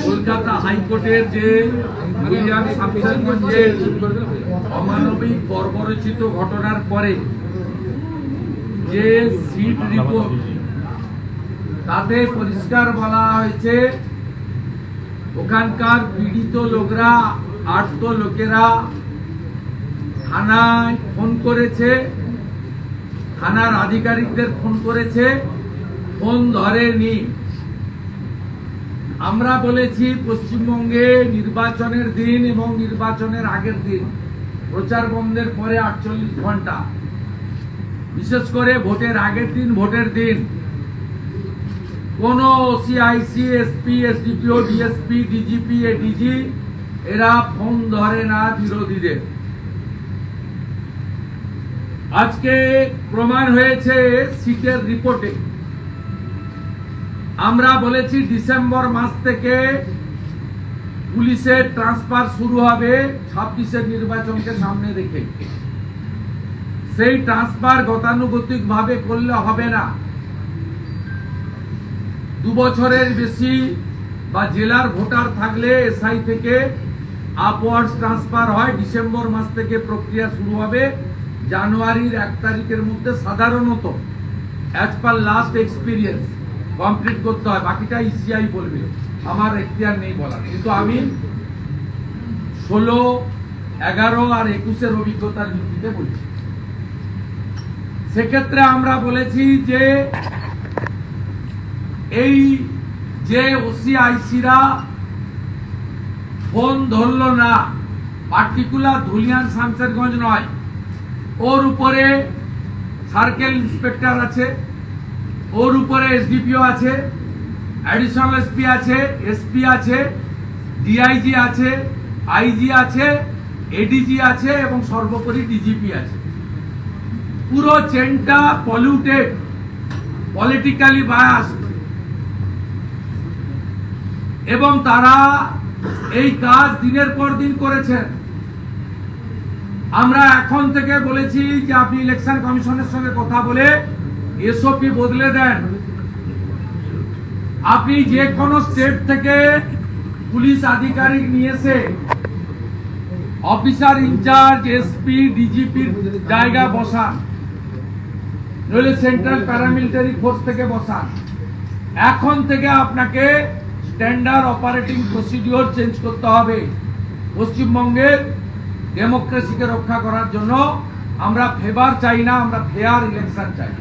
কলকাতা হাইকোর্টের যে শামশেরগঞ্জের অমানবিক বর্বরচিত ঘটনার পরে যে সিট রিপোর্ট তাতে পরিষ্কার বলা হয়েছে ওখানকার পীড়িত লোকরা আহত লোকেরা থানায় ফোন করেছে, থানার আধিকারিকদের ফোন করেছে, ফোন ধরেনি। আমরা বলেছি পশ্চিমবঙ্গে নির্বাচনের দিন এবং নির্বাচনের আগের দিন প্রচার বন্ধের পরে 48 ঘন্টা, বিশেষ করে ভোটের আগের দিন, ভোটের দিন কোন OC IC, SP, SDPO, DSP, DGP, ADG এরা ফোন ধরে না বিরোধীদের। আজকে প্রমাণ হয়েছে সিটের রিপোর্টে। আমরা বলেছি ডিসেম্বর মাস থেকে পুলিশের ট্রান্সফার শুরু হবে 26-এর নির্বাচনকে সামনে রেখে। সেই ট্রান্সফার গতানুগতিক ভাবে করলে হবে না। 2 বছরের বেশি বা জেলার ভোটার থাকলে এসআই থেকে আপওয়ার্ডস ট্রান্সফার হয়। ডিসেম্বর মাস থেকে প্রক্রিয়া শুরু হবে। জানুয়ারির 1 তারিখের মধ্যে সাধারণত as per last experience complete করতে হয়। বাকিটা ইসিআই বলবে, আমার এখতিয়ার নেই বলার। কিন্তু আমি 16, 11 আর 21-এর অভিজ্ঞতার ভিত্তিতে বলছি। সেক্ষেত্রে আমরা বলেছি যে এই যে ওসিআইসিরা ফোন ধরল না, পার্টিকুলার ধুলিয়ান শামশেরগঞ্জ নয়, ওর উপরে সার্কেল ইন্সপেক্টর আছে, ওর উপরে এসডিপিও আছে, অ্যাডিশনাল এসপি আছে, এসপি আছে, ডিআইজি আছে, আইজি আছে, এডিজি আছে এবং সর্বোপরি ডিজিপি আছে। পুরো চেনটা পলিউটেড, পলিটিক্যালি বায়াসড এবং তারা এই কাজ দিনের পর দিন করেছেন। আমরা এখন থেকে বলেছি যে আপনি ইলেকশন কমিশনের সঙ্গে কথা বলে এসওপি বদলে দেন। আপনি যে কোনো স্টেট থেকে পুলিশ আধিকারিক নিয়ে এসে অফিসার ইনচার্জ, এসপি, ডিজিপির জায়গা বসান, নইলে সেন্ট্রাল প্যারামিলিটারি ফোর্স থেকে বসান। এখন থেকে আপনাকে স্ট্যান্ডার্ড অপারেটিং প্রসিডিওর চেঞ্জ করতে হবে। পশ্চিমবঙ্গের ডেমোক্রেসিকে রক্ষা করার জন্য আমরা ফেভার চাই না, আমরা ফেয়ার ইলেকশন চাই।